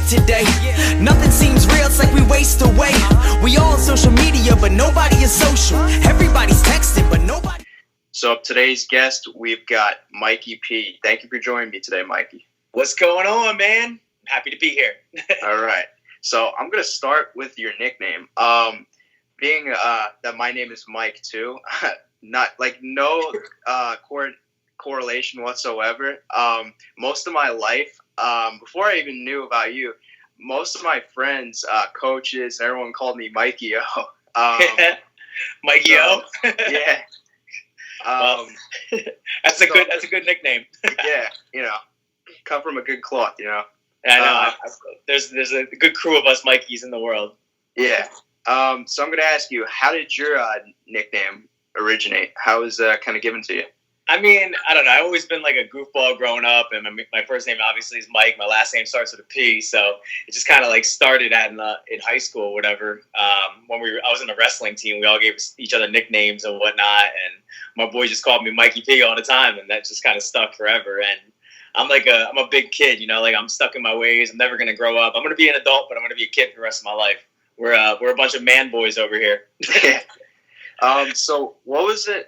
today. Nothing seems real, it's like we waste away. We all on social media, but nobody is social. Everybody's texting, but nobody. So today's guest, we've got Mikey P. Thank you for joining me today, Mikey. What's going on, man? I'm happy to be here. All right. So I'm going to start with your nickname. Being that my name is Mike too, not like no correlation whatsoever. Most of my life, before I even knew about you, most of my friends, coaches, everyone called me Mikey O. Mikey O? Yeah. That's a good nickname. Yeah, come from a good cloth, I know. There's a good crew of us Mikeys in the world. Yeah. So I'm going to ask you, how did your nickname originate? How was that kind of given to you? I mean, I don't know. I've always been like a goofball growing up, and my first name obviously is Mike. My last name starts with a P, so it just kind of like started in high school or whatever. When I was in a wrestling team, we all gave each other nicknames and whatnot, and my boy just called me Mikey P all the time, and that just kind of stuck forever. And I'm a big kid, like I'm stuck in my ways. I'm never gonna grow up. I'm gonna be an adult, but I'm gonna be a kid for the rest of my life. We're a bunch of man boys over here. So what was it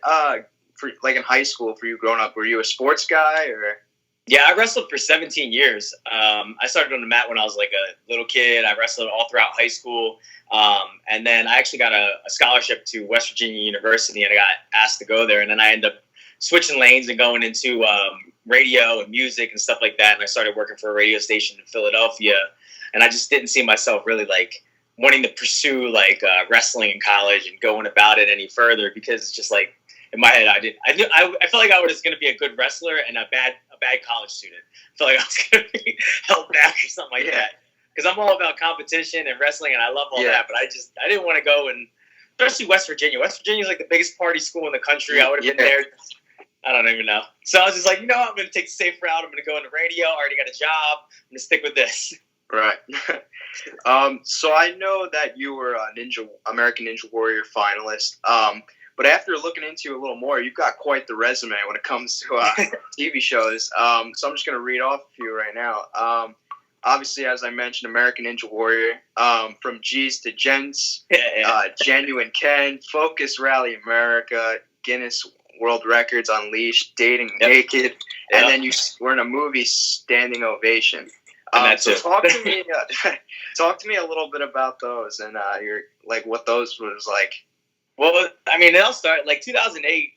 for, like in high school for you growing up? Were you a sports guy or? Yeah, I wrestled for 17 years. I started on the mat when I was like a little kid. I wrestled all throughout high school. And then I actually got a scholarship to West Virginia University, and I got asked to go there. And then I ended up switching lanes and going into radio and music and stuff like that. And I started working for a radio station in Philadelphia. And I just didn't see myself really like wanting to pursue like wrestling in college and going about it any further, because it's just like in my head I felt like I was going to be a good wrestler and a bad college student. I felt like I was going to be held back or something like that, because I'm all about competition and wrestling and I love all that, but I didn't want to go, and especially West Virginia. West Virginia is like the biggest party school in the country. I would have been there. I don't even know. So I was just like, I'm going to take the safe route. I'm going to go into radio. I already got a job. I'm going to stick with this. Right. So I know that you were a American Ninja Warrior finalist. But after looking into you a little more, you've got quite the resume when it comes to TV shows. So I'm just going to read off a few right now. Obviously, as I mentioned, American Ninja Warrior, from G's to Gents, Genuine Ken, Focus Rally America, Guinness World Records Unleashed, Dating Naked, and then you were in a movie, Standing Ovation. So talk to me a little bit about those and your like what those was like. Well, I mean, it all started like 2008.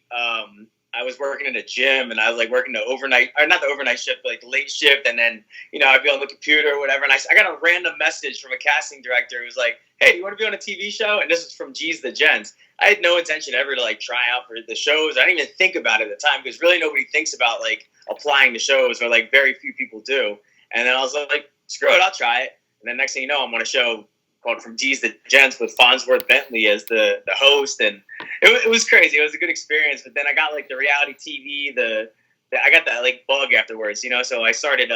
I was working in a gym, and I was like working the overnight, or not the overnight shift, but like the late shift. And then, I'd be on the computer or whatever. And I got a random message from a casting director who was like, "Hey, do you want to be on a TV show?" And this was from G's the Gents. I had no intention ever to like try out for the shows. I didn't even think about it at the time, because really nobody thinks about like applying to shows, or like very few people do. And then I was like, screw it, I'll try it. And then next thing you know, I'm on a show called From G's to Gents with Farnsworth Bentley as the host. And it was crazy. It was a good experience. But then I got like the reality TV, I got that like bug afterwards, so I started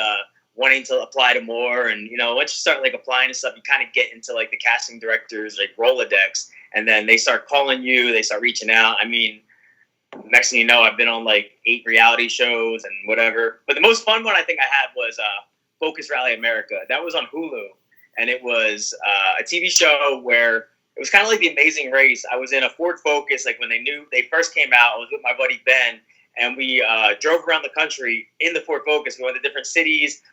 wanting to apply to more. And, once you start like applying to stuff, you kind of get into like the casting directors, like Rolodex. And then they start calling you, they start reaching out. I mean, next thing you know, I've been on like 8 reality shows and whatever. But the most fun one I think I had was Focus Rally America. That was on Hulu. And it was a TV show where it was kind of like The Amazing Race. I was in a Ford Focus, like when they first came out. I was with my buddy Ben, and we drove around the country in the Ford Focus. We went to different cities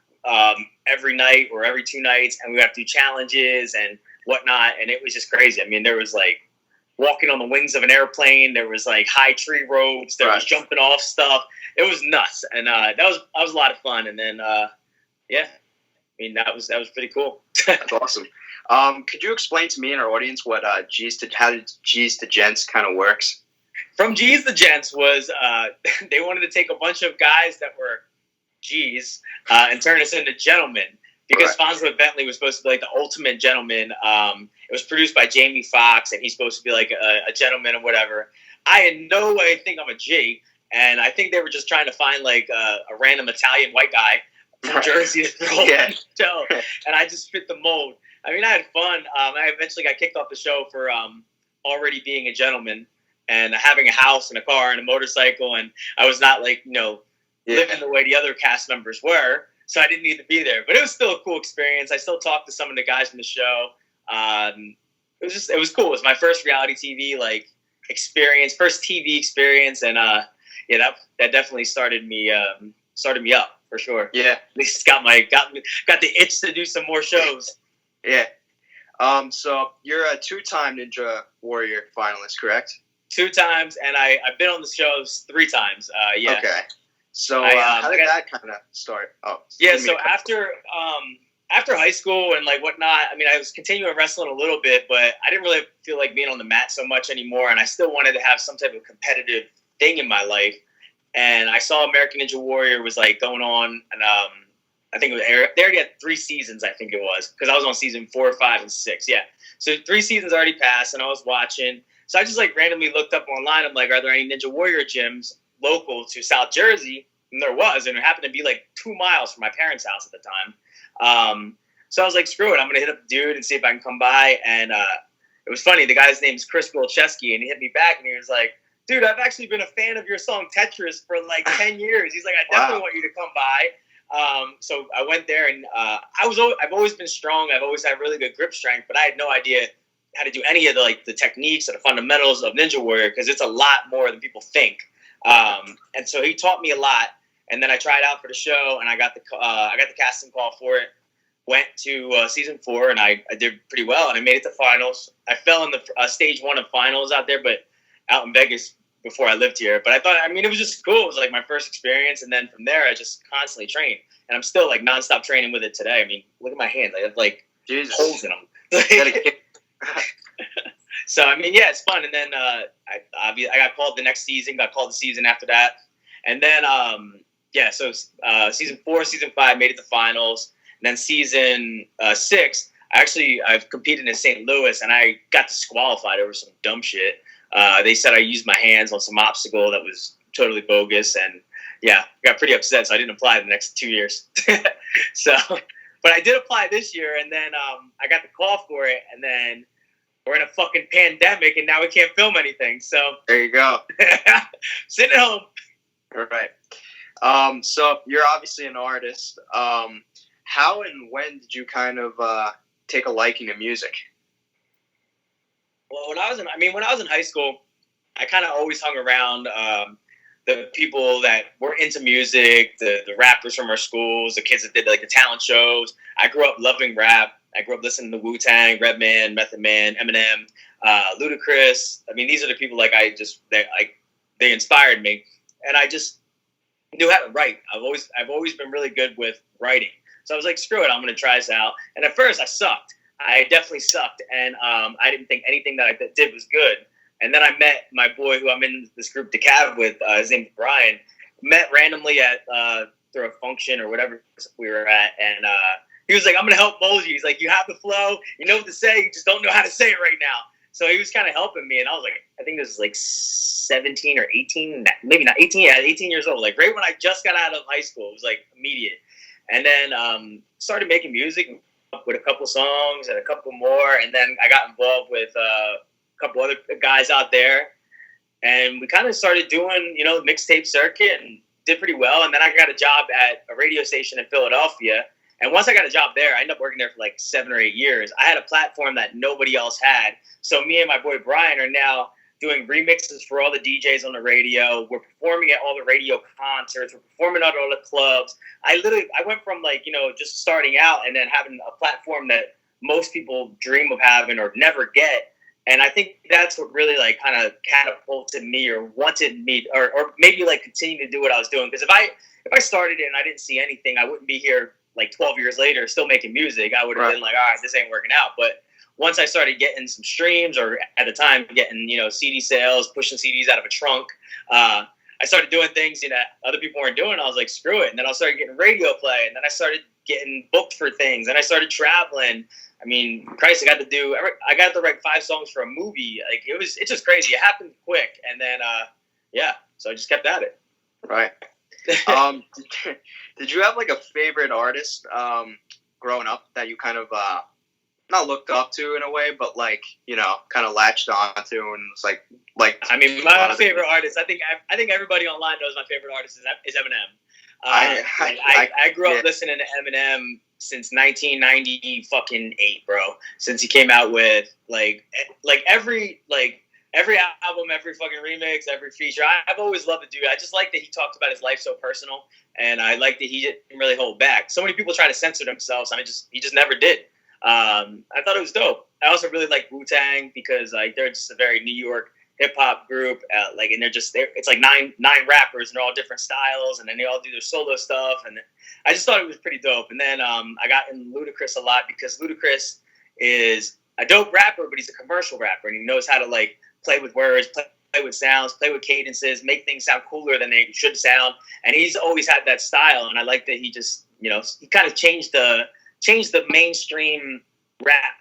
every night or every 2 nights, and we would have to do challenges and whatnot. And it was just crazy. I mean, there was like walking on the wings of an airplane. There was like high tree ropes. There was jumping off stuff. It was nuts, and that was a lot of fun. And then I mean, that was pretty cool. That's awesome. Could you explain to me and our audience how G's to Gents kind of works? From G's to Gents was they wanted to take a bunch of guys that were G's and turn us into gentlemen, because Farnsworth Bentley was supposed to be like the ultimate gentleman. It was produced by Jamie Foxx, and he's supposed to be like a gentleman or whatever. I had no way to think I'm a G, and I think they were just trying to find like a random Italian white guy from Jersey to throw on the show, and I just fit the mold. I mean, I had fun. I eventually got kicked off the show for already being a gentleman and having a house and a car and a motorcycle, and I was not like living the way the other cast members were. so I didn't need to be there. But it was still a cool experience. I still talked to some of the guys from the show. It was cool. It was my first reality TV experience, first TV experience, and that definitely started me up for sure. Yeah, at least got the itch to do some more shows. Yeah. So you're a 2-time Ninja Warrior finalist, correct? 2 times, and I've been on the shows 3 times. Yeah. Okay. So how did that kind of start? Oh. Yeah. So after high school and whatnot, I mean, I was continuing wrestling a little bit, but I didn't really feel like being on the mat so much anymore, and I still wanted to have some type of competitive thing in my life. And I saw American Ninja Warrior was going on, and I think they already had 3 seasons. I think it was because I was on season 4, 5, and 6. Yeah, so 3 seasons already passed, and I was watching. So I just randomly looked up online. I'm like, are there any Ninja Warrior gyms local to South Jersey? And there was, and it happened to be 2 miles from my parents' house at the time. So I was like, screw it, I'm gonna hit up the dude and see if I can come by. And it was funny. The guy's name's Chris Wilczewski, and he hit me back, and he was like, dude, I've actually been a fan of your song Tetris for 10 years. He's like, I definitely want you to come by. So I went there, and I've always been strong. I've always had really good grip strength, but I had no idea how to do any of the techniques or the fundamentals of Ninja Warrior, because it's a lot more than people think. And so he taught me a lot. And then I tried out for the show, and I got the casting call for it. Went to season 4, and I did pretty well, and I made it to finals. I fell in the stage 1 of finals out there, but out in Vegas before I lived here. But it was just cool. It was my first experience, and then from there I just constantly trained, and I'm still nonstop training with it today. I mean, look at my hands; I have Jesus. holes in them. So yeah, it's fun. And then I got called the next season. Got called the season after that, and then so season 4, season 5 made it to finals, and then season 6. I've competed in St. Louis, and I got disqualified over some dumb shit. They said I used my hands on some obstacle that was totally bogus, and I got pretty upset, so I didn't apply the next 2 years. But I did apply this year, and then I got the call for it, and then we're in a fucking pandemic, and now we can't film anything. So there you go. Sitting at home. All right. So you're obviously an artist. How and when did you kind of take a liking to music? Well, when I was in high school, I kind of always hung around the people that were into music, the rappers from our schools, the kids that did the talent shows. I grew up loving rap. I grew up listening to Wu-Tang, Redman, Method Man, Eminem, Ludacris. I mean, these are the people they inspired me, and I just knew how to write. I've always been really good with writing. So I was like, screw it, I'm going to try this out. And at first I sucked. I definitely sucked. And I didn't think anything that I did was good. And then I met my boy who I'm in this group, DeCav, with. His name's Brian. Met randomly through a function or whatever we were at. And he was like, I'm going to help mold you. He's like, you have the flow. You know what to say. You just don't know how to say it right now. So he was kind of helping me. And I was like, I think this was 17 or 18. Maybe not 18. Yeah, 18 years old. Right when I just got out of high school. It was immediate. And then started making music with a couple songs and a couple more. And then I got involved with a couple other guys out there. And we kind of started doing, the mixtape circuit and did pretty well. And then I got a job at a radio station in Philadelphia. And once I got a job there, I ended up working there for 7 or 8 years. I had a platform that nobody else had. So me and my boy Brian are now doing remixes for all the DJs on the radio. We're performing at all the radio concerts. We're performing at all the clubs. I went from just starting out and then having a platform that most people dream of having or never get. And I think that's what really kind of catapulted me or wanted me or maybe continue to do what I was doing. Because if I started it and I didn't see anything, I wouldn't be here 12 years later still making music. I would have been all right, this ain't working out. But once I started getting some streams, or at the time getting CD sales, pushing CDs out of a trunk, I started doing things that other people weren't doing. I was like, screw it. And then I started getting radio play, and then I started getting booked for things, and I started traveling. I mean, Christ, I got to write 5 songs for a movie. It's just crazy. It happened quick, and then so I just kept at it. Right. Did you have a favorite artist growing up that you kind of not looked up to in a way, but kind of latched onto and was my favorite artist. I think everybody online knows my favorite artist is Eminem. I grew up listening to Eminem since 1998, bro. Since he came out with every album, every fucking remix, every feature. I've always loved the dude. I just like that he talked about his life so personal, and I like that he didn't really hold back. So many people try to censor themselves, and he just never did. I thought it was dope. I also really like Wu-Tang because they're just a very New York hip hop group, and it's like nine rappers, and they're all different styles, and then they all do their solo stuff, and I just thought it was pretty dope. And then I got in Ludacris a lot because Ludacris is a dope rapper, but he's a commercial rapper, and he knows how to like play with words, play with sounds, play with cadences, make things sound cooler than they should sound, and he's always had that style, and I like that he just he kind of changed the mainstream rap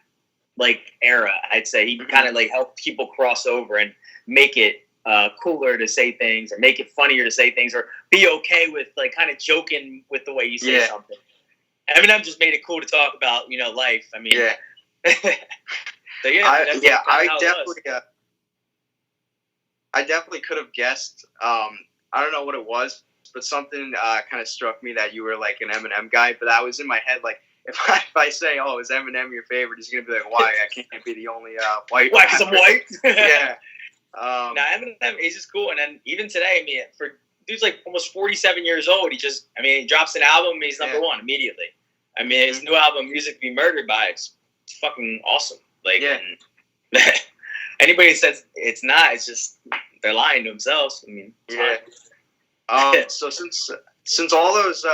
era. I'd say he kind of helped people cross over and make it cooler to say things, or make it funnier to say things, or be okay with kind of joking with the way you say something. Eminem just made it cool to talk about life. I mean, so I definitely could have guessed. I don't know what it was, but something kind of struck me that you were like an Eminem guy. But that was in my head, like if I say, "Oh, is Eminem your favorite?" He's gonna be like, "Why? I can't be the only white." Why? Because I'm white. Yeah. Now Eminem is just cool, and then even today, I mean, for dude's like almost 47 years old, he drops an album, he's number one immediately. I mean, his new album, "Music to Be Murdered By," it's fucking awesome. And anybody that says it's not, it's just they're lying to themselves. I mean, so since all those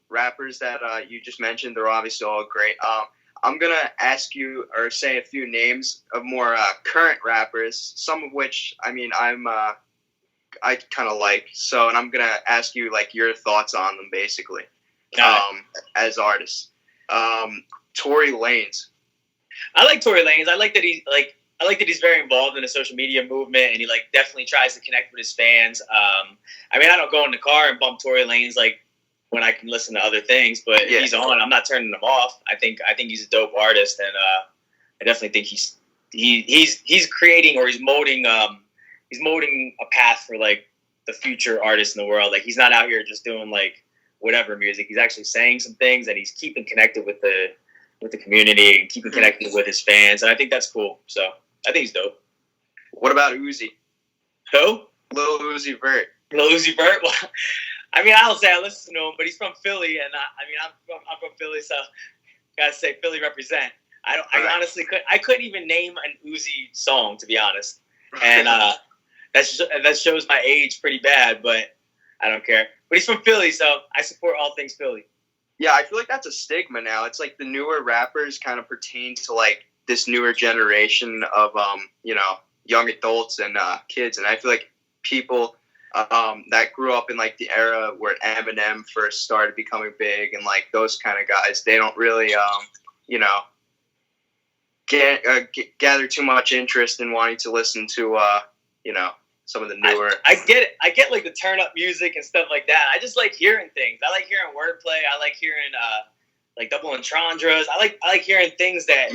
rappers that you just mentioned, they're obviously all great. I'm gonna ask you or say a few names of more current rappers, some of which I kind of like. So, and I'm gonna ask you your thoughts on them, basically, as artists. Tory Lanez. I like Tory Lanez. I like that he's very involved in the social media movement, and he definitely tries to connect with his fans. I mean, I don't go in the car and bump Tory Lanez when I can listen to other things, but if he's on, I'm not turning him off. I think he's a dope artist, and I definitely think he's creating, or he's molding a path for the future artists in the world. He's not out here just doing whatever music. He's actually saying some things, and he's keeping connected with the community and keeping connected with his fans, and I think that's cool. So I think he's dope. What about Uzi? Who? Lil Uzi Vert. Lil Uzi Vert? Well, I mean, I'll say I listen to him, but he's from Philly, and I'm from Philly, so gotta say Philly represent. I honestly couldn't even name an Uzi song, to be honest, and that shows my age pretty bad, but I don't care. But he's from Philly, so I support all things Philly. Yeah, I feel like that's a stigma now. It's the newer rappers kind of pertain to this newer generation of young adults and kids, and I feel like people that grew up in the era where Eminem first started becoming big, and those kind of guys, they don't really gather too much interest in wanting to listen to some of the newer. I get it. I get the turn up music and stuff like that. I just like hearing things. I like hearing wordplay. I like hearing double entendres. I like hearing things that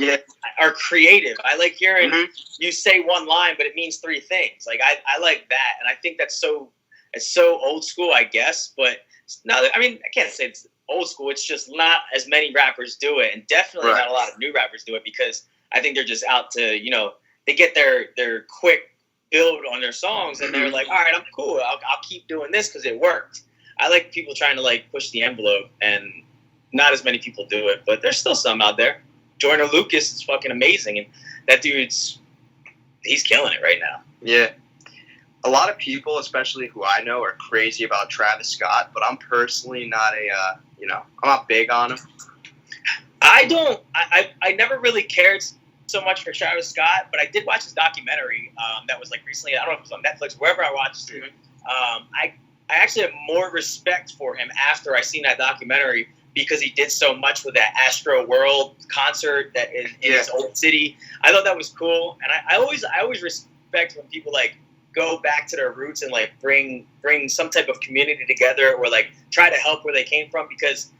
are creative. I like hearing you say one line, but it means three things. I like that, and I think it's so old school, I guess. But no, I mean, I can't say it's old school. It's just not as many rappers do it, and definitely not a lot of new rappers do it, because I think they're just out to they get their quick build on their songs, and they're like, all right, I'm cool. I'll keep doing this because it worked. I like people trying to push the envelope, and not as many people do it, but there's still some out there. Joyner Lucas is fucking amazing, and that dude's he's killing it right now. Yeah. A lot of people, especially who I know, are crazy about Travis Scott, but I'm personally not I'm not big on him. I never really cared so much for Travis Scott, but I did watch his documentary that was recently. I don't know if it was on Netflix, wherever I watched it. I actually have more respect for him after I seen that documentary, because he did so much with that Astro World concert that in his old city. I thought that was cool, and I always respect when people go back to their roots and bring some type of community together, or try to help where they came from, because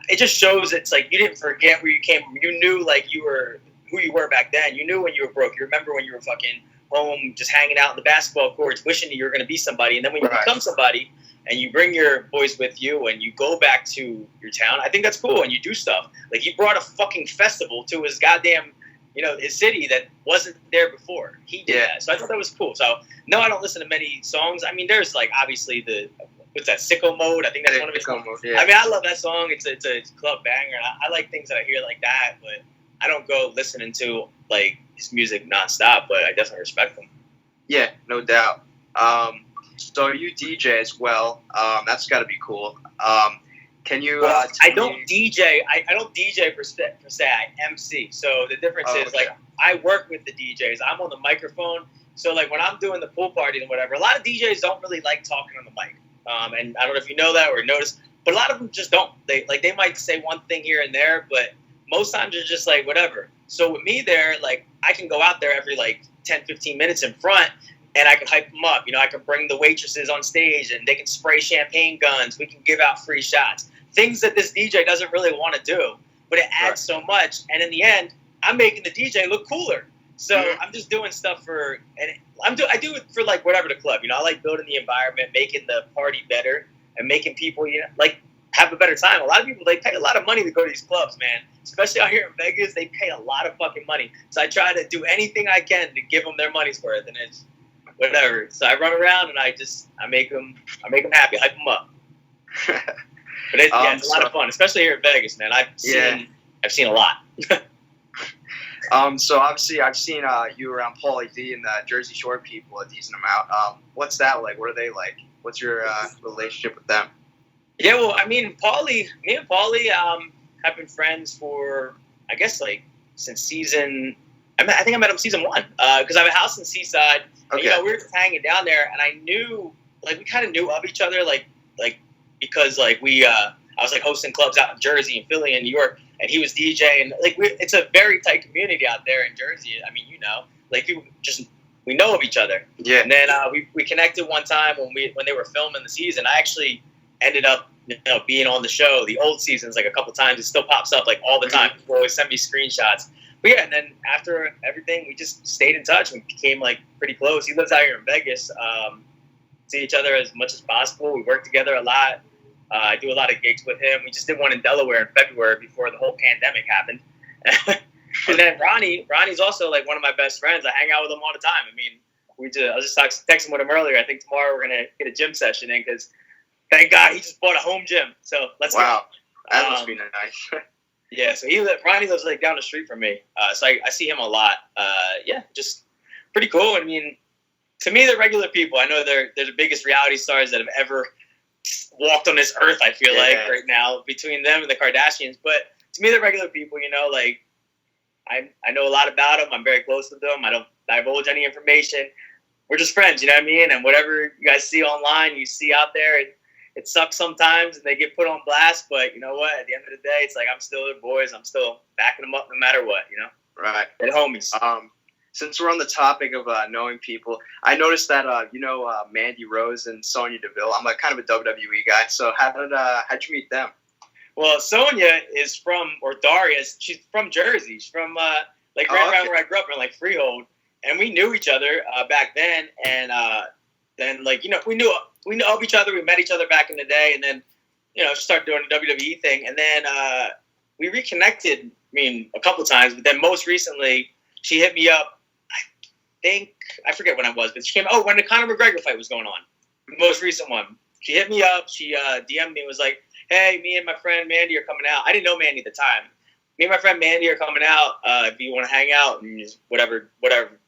it just shows it's you didn't forget where you came from. You knew you were who you were back then. You knew when you were broke. You remember when you were fucking home just hanging out in the basketball courts, wishing you were going to be somebody. And then when you become somebody and you bring your boys with you and you go back to your town, I think that's cool. And you do stuff. Like, he brought a fucking festival to his goddamn, his city that wasn't there before. He did that. So I thought that was cool. So, no, I don't listen to many songs. I mean, there's, like, obviously what's that, Sicko Mode? I think that's one of his songs. Yeah. I mean, I love that song. It's a club banger. I like things that I hear like that, but I don't go listening to, like, his music nonstop, but I definitely respect him. Yeah, no doubt. So you DJ as well. That's got to be cool. Can you? I don't DJ. I don't DJ per se. I MC. So the difference is, like, I work with the DJs. I'm on the microphone. So, like, when I'm doing the pool parties and whatever, a lot of DJs don't really like talking on the mic. And I don't know if you know that or notice, but a lot of them just don't. They might say one thing here and there, but most times they're just like, whatever. So with me there, like, I can go out there every, like, 10, 15 minutes in front, and I can hype them up. I can bring the waitresses on stage, and they can spray champagne guns. We can give out free shots. Things that this DJ doesn't really want to do, but it adds so much. And in the end, I'm making the DJ look cooler. So I'm just doing stuff I do it for, like, whatever the club. I like building the environment, making the party better, and making people, like, have a better time. A lot of people, they pay a lot of money to go to these clubs, man. Especially out here in Vegas, they pay a lot of fucking money. So I try to do anything I can to give them their money's worth, and it's whatever. So I run around and I make them happy, hype them up. But it's a lot of fun, especially here in Vegas, man. I've seen a lot. So obviously I've seen you around Pauly D and the Jersey Shore people a decent amount. What's that like? What are they like? What's your relationship with them? Yeah, well, I mean, me and Pauly have been friends for, I guess, like, since season. I think I met him season 1 because I have a house in Seaside. Okay. And, we were just hanging down there, and I knew, like, we kind of knew of each other, like because, like, I was, like, hosting clubs out in Jersey and Philly and New York, and he was DJing. Like, it's a very tight community out there in Jersey. I mean, like, people we know of each other. Yeah. And then we connected one time when they were filming the season. I actually ended up being on the show, the old seasons, like, a couple times. It still pops up, like, all the time. People always send me screenshots. But yeah, and then after everything, we just stayed in touch and became, like, pretty close. He lives out here in Vegas. See each other as much as possible. We work together a lot. I do a lot of gigs with him. We just did one in Delaware in February before the whole pandemic happened. And then Ronnie's also, like, one of my best friends. I hang out with him all the time. I mean, I was just texting with him earlier. I think tomorrow we're going to get a gym session in because, thank God, he just bought a home gym. So let's go. Wow, that must be nice. Yeah, so Ronnie lives, like, down the street from me. So I see him a lot. Yeah, just pretty cool. I mean, to me, they're regular people. I know they're the biggest reality stars that have ever walked on this earth, I feel like, right now, between them and the Kardashians. But to me, they're regular people, like, I know a lot about them. I'm very close with them. I don't divulge any information. We're just friends, you know what I mean? And whatever you guys see online, you see out there, it sucks sometimes and they get put on blast. But you know what? At the end of the day, it's like, I'm still their boys. I'm still backing them up no matter what, Right. They're homies. Since we're on the topic of knowing people, I noticed that Mandy Rose and Sonya Deville. I'm kind of a WWE guy, so how'd you meet them? Well, Sonya is Darius, she's from Jersey. She's from right around where I grew up in, like, Freehold, and we knew each other back then. And then, like, we knew of each other. We met each other back in the day, and then she started doing the WWE thing, and then we reconnected. I mean, a couple times, but then most recently she hit me up. I forget when it was, but she came. Oh, when the Conor McGregor fight was going on, the most recent one. She hit me up. She DM'd me and was like, "Hey, me and my friend Mandy are coming out." I didn't know Mandy at the time. Me and my friend Mandy are coming out. If you want to hang out and just whatever.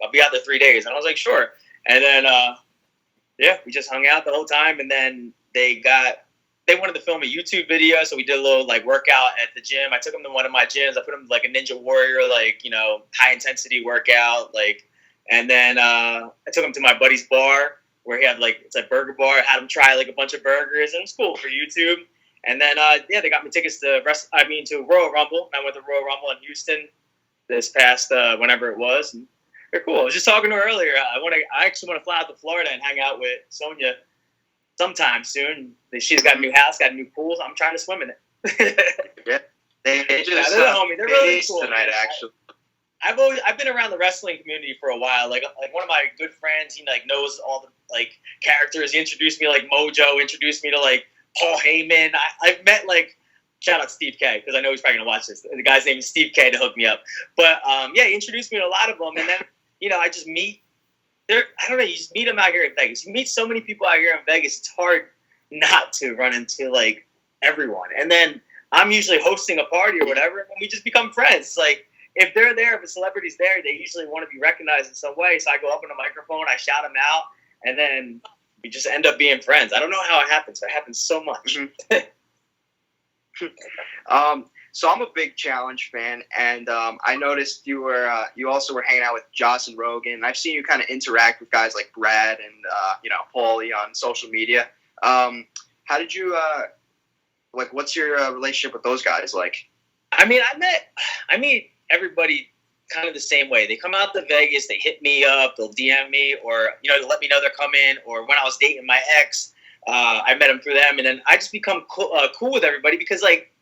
I'll be out there 3 days. And I was like, sure. And then we just hung out the whole time. And then they wanted to film a YouTube video, so we did a little, like, workout at the gym. I took them to one of my gyms. I put them, like, a Ninja Warrior, like, high intensity workout, like. And then I took him to my buddy's bar where he had, like, it's a burger bar. I had him try, like, a bunch of burgers, and it was cool for YouTube. And then, they got me tickets to Royal Rumble. And I went to Royal Rumble in Houston this past whenever it was. And they're cool. I was just talking to her earlier. I actually want to fly out to Florida and hang out with Sonya sometime soon. She's got a new house, got a new pool. So I'm trying to swim in it. Yeah, they're the homie. They're really cool tonight, actually. I've been around the wrestling community for a while. Like one of my good friends, he like knows all the like characters. He introduced me to like Mojo, introduced me to like Paul Heyman. I've met like shout out Steve K because I know he's probably gonna watch this. The guy's name is Steve K to hook me up. But yeah, he introduced me to a lot of them, and then I just meet. I don't know. You just meet them out here in Vegas. You meet so many people out here in Vegas. It's hard not to run into like everyone. And then I'm usually hosting a party or whatever, and we just become friends. Like if they're there, if a celebrity's there, they usually want to be recognized in some way. So I go up on the microphone, I shout them out, and then we just end up being friends. I don't know how it happens. It happens so much. So I'm a big Challenge fan, and I noticed you also were hanging out with Joss and Rogan. I've seen you kind of interact with guys like Brad and Pauly on social media. How did you what's your relationship with those guys like? I mean, I meet everybody kind of the same way. They come out to Vegas, they hit me up, they'll DM me, or they'll let me know they're coming. Or when I was dating my ex, I met him through them, and then I just become cool with everybody because like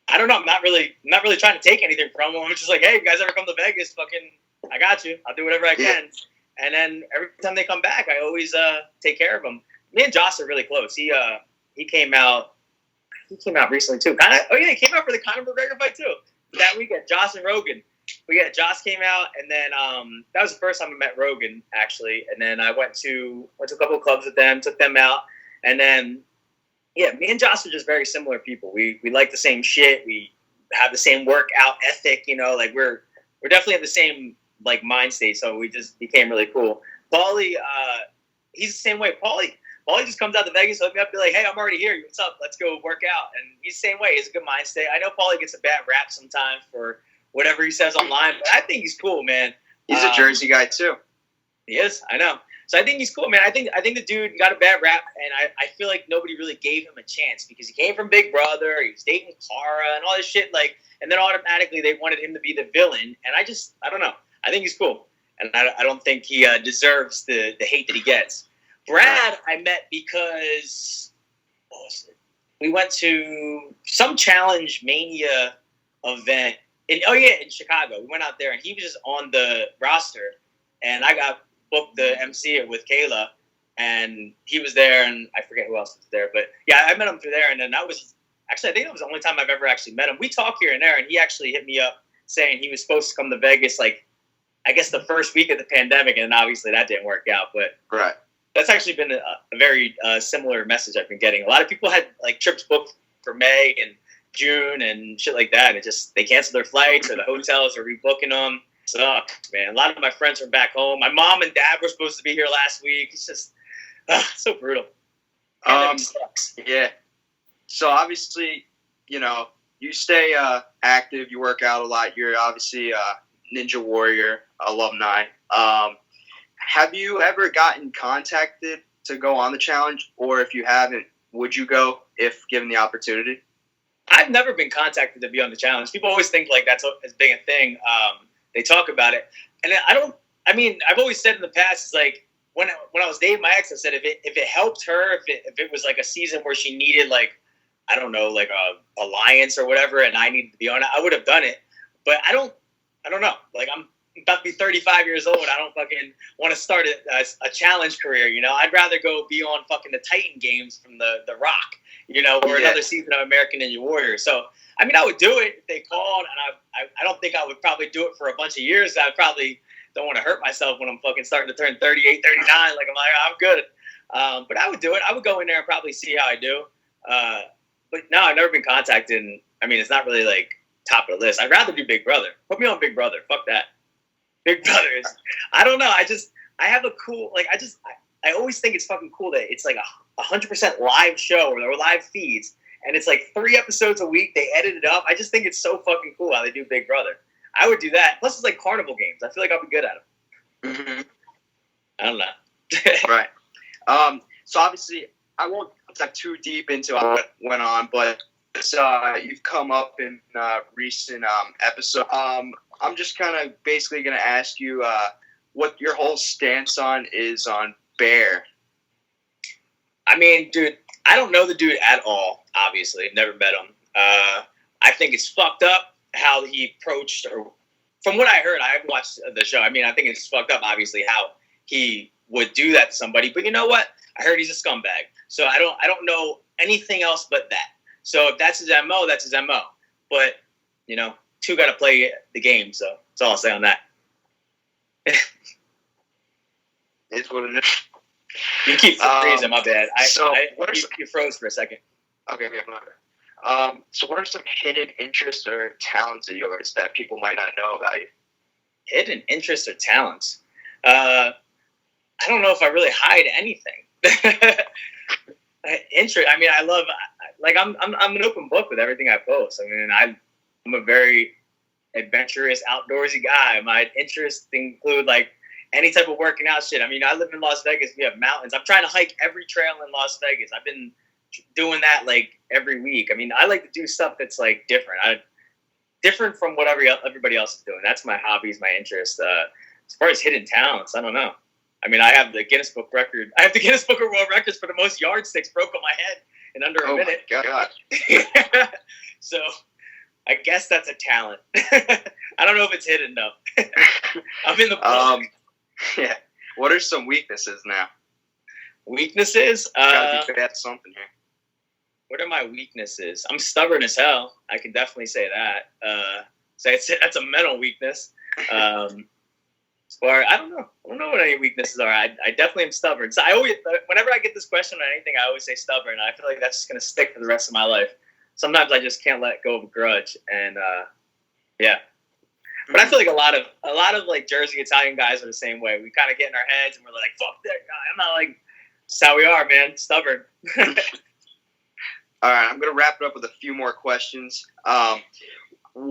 I don't know, I'm not really trying to take anything from them. I'm just like, hey, you guys ever come to Vegas? Fucking, I got you. I'll do whatever I can. Yeah. And then every time they come back, I always take care of them. Me and Joss are really close. He came out recently too. He came out for the Conor McGregor fight too. That weekend, Joss and Rogan. Joss came out, and then that was the first time I met Rogan actually. And then I went to a couple of clubs with them, took them out, and then me and Joss are just very similar people. We like the same shit. We have the same workout ethic. Like we're definitely in the same like mind state. So we just became really cool. Pauly, he's the same way. Pauly just comes out to Vegas, hook me up, be like, hey, I'm already here. What's up? Let's go work out. And he's the same way. He's a good mind state. I know Pauly gets a bad rap sometimes for whatever he says online, but I think he's cool, man. He's a Jersey guy too. He is. I know. So I think he's cool, man. I think the dude got a bad rap, and I feel like nobody really gave him a chance because he came from Big Brother, he was dating Cara and all this shit, like, and then automatically they wanted him to be the villain, and I don't know. I think he's cool, and I don't think he deserves the hate that he gets. Brad, I met because we went to some Challenge Mania event in Chicago. We went out there, and he was just on the roster, and I got booked the MC with Kayla, and he was there, and I forget who else was there, but yeah, I met him through there, and then I think that was the only time I've ever actually met him. We talk here and there, and he actually hit me up saying he was supposed to come to Vegas, like, I guess the first week of the pandemic, and obviously that didn't work out, but right. That's actually been a very similar message I've been getting. A lot of people had like trips booked for May and June and shit like that, and they canceled their flights, or the hotels are rebooking them. Sucks, man. A lot of my friends are back home. My mom and dad were supposed to be here last week. It's just so brutal. Sucks. Yeah. So obviously, you stay active. You work out a lot. You're obviously a Ninja Warrior alumni. Have you ever gotten contacted to go on the challenge? Or if you haven't, would you go if given the opportunity? I've never been contacted to be on the challenge. People always think like that's as big a thing. They talk about it. And I've always said in the past, it's like when I was dating my ex, I said if it helped her, if it was like a season where she needed like, I don't know, like a alliance or whatever, and I needed to be on it, I would have done it. But I don't know. Like I'm about to be 35 years old. I don't fucking want to start a challenge career, I'd rather go be on fucking the Titan games from the Rock, or another season of American Ninja Warrior. So, I would do it if they called, and I don't think I would probably do it for a bunch of years. I probably don't want to hurt myself when I'm fucking starting to turn 38, 39. Like, I'm good. But I would do it. I would go in there and probably see how I do. But no, I've never been contacted. And, it's not really like top of the list. I'd rather do Big Brother. Put me on Big Brother. Fuck that. Big Brother is, I don't know. I have a cool, like, I always think it's fucking cool that it's like 100% live show or live feeds. And it's like 3 episodes a week. They edit it up. I just think it's so fucking cool how they do Big Brother. I would do that. Plus, it's like carnival games. I feel like I'll be good at them. Mm-hmm. I don't know. Right. So obviously, I won't dive too deep into what went on, but you've come up in recent episodes. I'm just kind of basically going to ask you what your whole stance is on Bear. Dude, I don't know the dude at all, obviously. Never met him. I think it's fucked up how he approached, or from what I heard, I haven't watched the show. I mean, I think it's fucked up, obviously, how he would do that to somebody. But you know what? I heard he's a scumbag. So I don't know anything else but that. So if that's his MO, that's his MO. But, you know, two got to play the game. So that's all I'll say on that. It's what it is. You keep freezing, my bad. You froze for a second. Okay, so what are some hidden interests or talents of yours that people might not know about you? Hidden interests or talents? I don't know if I really hide anything. Interest. I mean, I love. Like I'm an open book with everything I post. I mean, I'm a very adventurous, outdoorsy guy. My interests include like any type of working out shit. I mean, I live in Las Vegas. We have mountains. I'm trying to hike every trail in Las Vegas. I've been doing that like every week. I mean, I like to do stuff that's like different. Different from what everybody else is doing. That's my hobbies, my interest. As far as hidden talents, I don't know. I mean, I have the Guinness Book record. I have the Guinness Book of World Records for the most yardsticks broke on my head in under a minute. Oh my god! So, I guess that's a talent. I don't know if it's hidden though. I'm in the book. Yeah. What are some weaknesses now? Weaknesses? Gotta be good at something here. What are my weaknesses? I'm stubborn as hell. I can definitely say that. So that's a mental weakness. Or I don't know what any weaknesses are. I definitely am stubborn. So whenever I get this question on anything, I always say stubborn. I feel like that's just gonna stick for the rest of my life. Sometimes I just can't let go of a grudge, and yeah. But I feel like a lot of like Jersey Italian guys are the same way. We kind of get in our heads and we're like, "Fuck that guy." I'm not like. That's how we are, man. Stubborn. All right, I'm gonna wrap it up with a few more questions.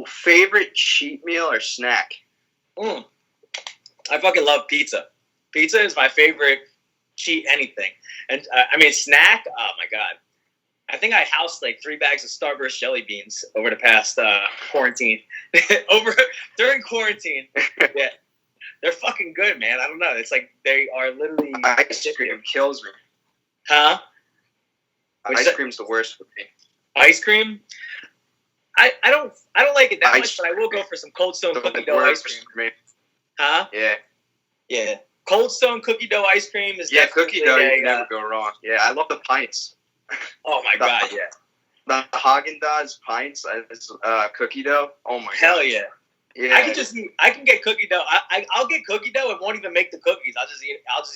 Favorite cheat meal or snack? I fucking love pizza. Pizza is my favorite cheat anything. And I mean, snack, oh my God. I think I housed like 3 bags of Starburst jelly beans over the past quarantine. During quarantine. Yeah. They're fucking good, man. I don't know. It's like they are literally... Ice cream kills me. Huh? Ice cream's the worst for me. Ice cream? I don't like it that much, but I will go for some Cold Stone cookie dough ice cream. For me. Huh? Yeah. Yeah. Cold Stone cookie dough ice cream is cookie dough, you can never go wrong. Yeah, I love the pints. Oh my God, yeah. The Haagen-Dazs pints, cookie dough. Oh my God. Hell yeah. Yeah. I can get cookie dough. I'll get cookie dough and won't even make the cookies. I'll just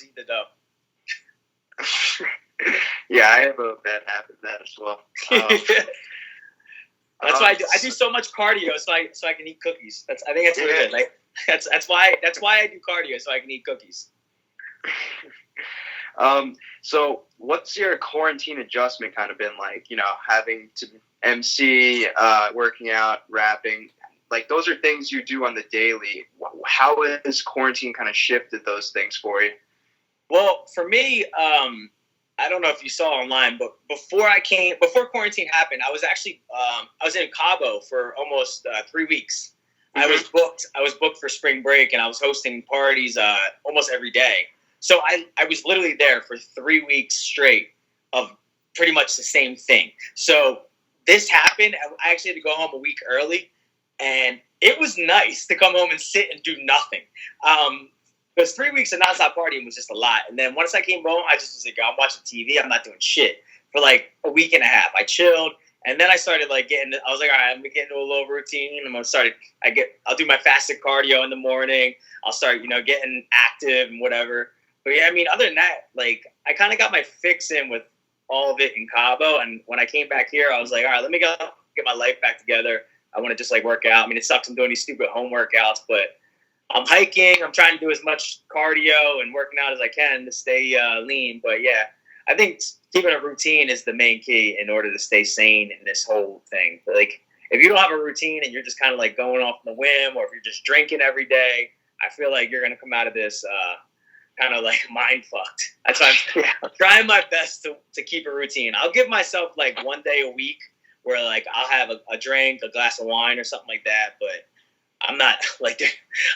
eat the dough. Yeah, I have a bad habit of that as well. That's why I do so much cardio so I can eat cookies. I think that's what it is. Like that's why I do cardio so I can eat cookies. So what's your quarantine adjustment kind of been like? You know, having to MC, working out, rapping. Like, those are things you do on the daily. How has quarantine kind of shifted those things for you? Well, for me, I don't know if you saw online, but before quarantine happened, I was actually I was in Cabo for almost 3 weeks. Mm-hmm. I was booked for spring break, and I was hosting parties almost every day. So I was literally there for 3 weeks straight of pretty much the same thing. So this happened. I actually had to go home a week early. And it was nice to come home and sit and do nothing. Because 3 weeks of nonstop partying was just a lot. And then once I came home, I just was like, I'm watching TV. I'm not doing shit for like a week and a half. I chilled. And then I started like I was like, all right, I'm getting into a little routine. I'll do my fasted cardio in the morning. I'll start, getting active and whatever. But yeah, I mean, other than that, like I kind of got my fix in with all of it in Cabo. And when I came back here, I was like, all right, let me go get my life back together. I want to just like work out. I mean, it sucks I'm doing these stupid home workouts, but I'm hiking. I'm trying to do as much cardio and working out as I can to stay lean. But yeah, I think keeping a routine is the main key in order to stay sane in this whole thing. But like, if you don't have a routine and you're just kind of like going off on the whim, or if you're just drinking every day, I feel like you're going to come out of this kind of like mind fucked. That's why I'm trying my best to keep a routine. I'll give myself like 1 day a week where like I'll have a drink, a glass of wine or something like that, but I'm not like,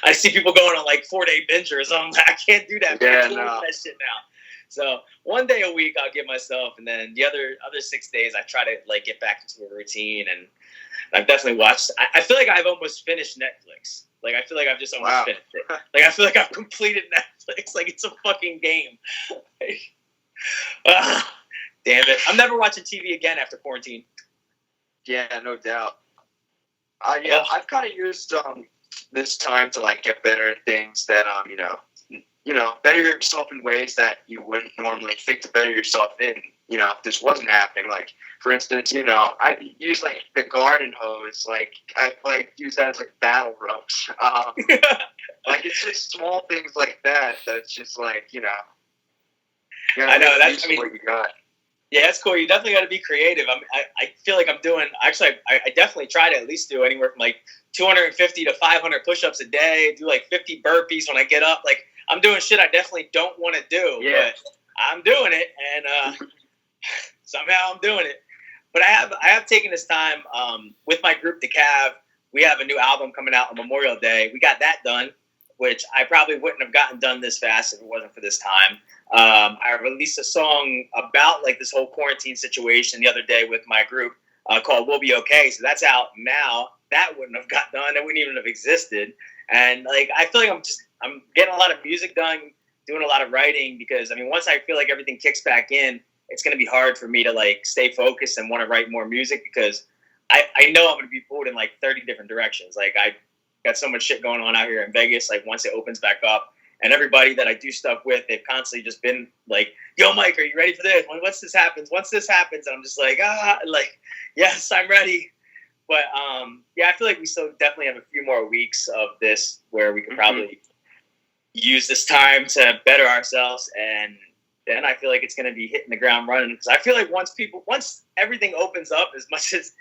I see people going on like 4-day binge or something. I can't do that. Yeah, I can't do that shit now. So 1 day a week I'll give myself, and then the other 6 days I try to like get back into a routine. And I've definitely watched. I feel like I've almost finished Netflix. Like, I feel like I've just almost finished it. Like, I feel like I've completed Netflix. Like, it's a fucking game. Damn it. I'm never watching TV again after quarantine. Yeah, no doubt. I've kind of used this time to like get better at things that better yourself in ways that you wouldn't normally think to better yourself in. If this wasn't happening, like for instance, I use like the garden hose, like I like use that as like battle ropes. Like it's just small things like that. That's just like I know that's what you got. Yeah, that's cool. You definitely got to be creative. I feel like I'm doing. Actually, I definitely try to at least do anywhere from like 250 to 500 push-ups a day. Do like 50 burpees when I get up. Like I'm doing shit I definitely don't want to do, but I'm doing it, and somehow I'm doing it. But I have taken this time with my group, the Cav. We have a new album coming out on Memorial Day. We got that done, which I probably wouldn't have gotten done this fast if it wasn't for this time. I released a song about like this whole quarantine situation the other day with my group called We'll Be Okay. So that's out now. That wouldn't have got done. It wouldn't even have existed. And like, I feel like I'm getting a lot of music done, doing a lot of writing because once I feel like everything kicks back in, it's going to be hard for me to like stay focused and want to write more music because I know I'm going to be pulled in like 30 different directions. Like I got so much shit going on out here in Vegas. Like once it opens back up, and everybody that I do stuff with, they've constantly just been like, "Yo, Mike, are you ready for this? Once this happens, and I'm just like, yes, I'm ready. But I feel like we still definitely have a few more weeks of this where we can probably use this time to better ourselves, and then I feel like it's going to be hitting the ground running. Because I feel like once everything opens up, as much as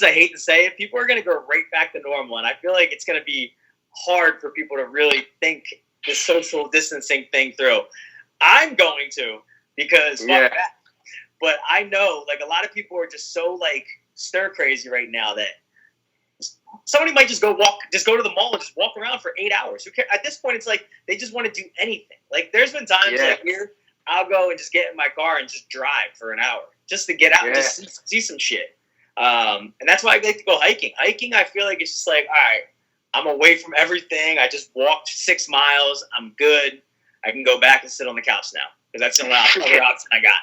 I hate to say it, people are going to go right back to normal, and I feel like it's going to be hard for people to really think the social distancing thing through. I'm going to, because fuck that. But I know like a lot of people are just so like stir crazy right now that somebody might just go to the mall and just walk around for 8 hours. Who cares? At this point, it's like they just want to do anything. Like there's been times like here, I'll go and just get in my car and just drive for an hour just to get out and just see some shit. And that's why I like to go hiking. Hiking, I feel like it's just like, all right, I'm away from everything. I just walked 6 miles. I'm good. I can go back and sit on the couch now because that's the only option I got.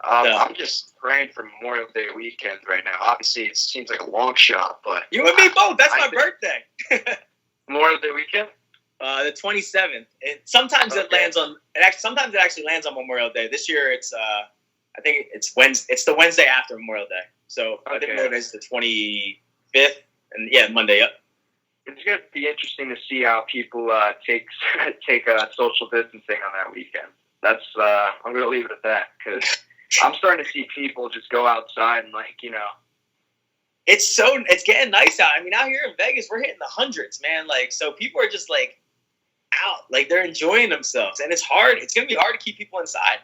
I'm just praying for Memorial Day weekend right now. Obviously, it seems like a long shot, but you and me both. That's my birthday. Memorial Day weekend, the 27th. Sometimes it lands on. Sometimes it actually lands on Memorial Day. This year, it's. I think it's Wednesday. It's the Wednesday after Memorial Day. So I think Memorial Day is the 25th. And Monday, yep. It's going to be interesting to see how people take social distancing on that weekend. That's I'm going to leave it at that because I'm starting to see people just go outside and it's getting nice out. Out here in Vegas, we're hitting the hundreds, man. Like, so people are just like out, like they're enjoying themselves, and it's hard. It's going to be hard to keep people inside.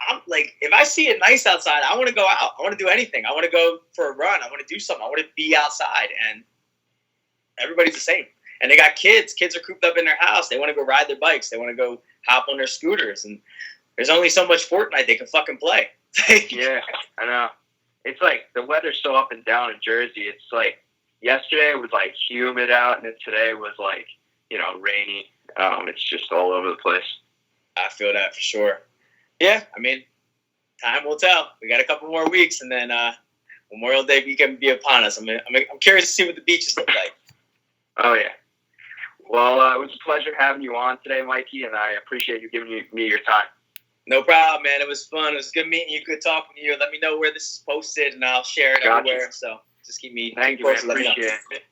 I'm like, if I see it nice outside, I want to go out. I want to do anything. I want to go for a run. I want to do something. I want to be outside. And everybody's the same. And they got kids. Kids are cooped up in their house. They want to go ride their bikes. They want to go hop on their scooters. And there's only so much Fortnite they can fucking play. Yeah, I know. It's like the weather's so up and down in Jersey. It's like yesterday it was like humid out, and then today was like, rainy. It's just all over the place. I feel that for sure. Yeah, time will tell. We got a couple more weeks, and then Memorial Day weekend will be upon us. I'm curious to see what the beaches look like. Oh, yeah. Well, it was a pleasure having you on today, Mikey, and I appreciate you giving me your time. No problem, man. It was fun. It was good meeting you. Good talking to you. Let me know where this is posted, and I'll share it everywhere. So just keep me Thank you, posted. man. Appreciate it.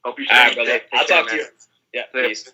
Hope you All right, brother. I'll talk to you. Yeah, See ya. peace.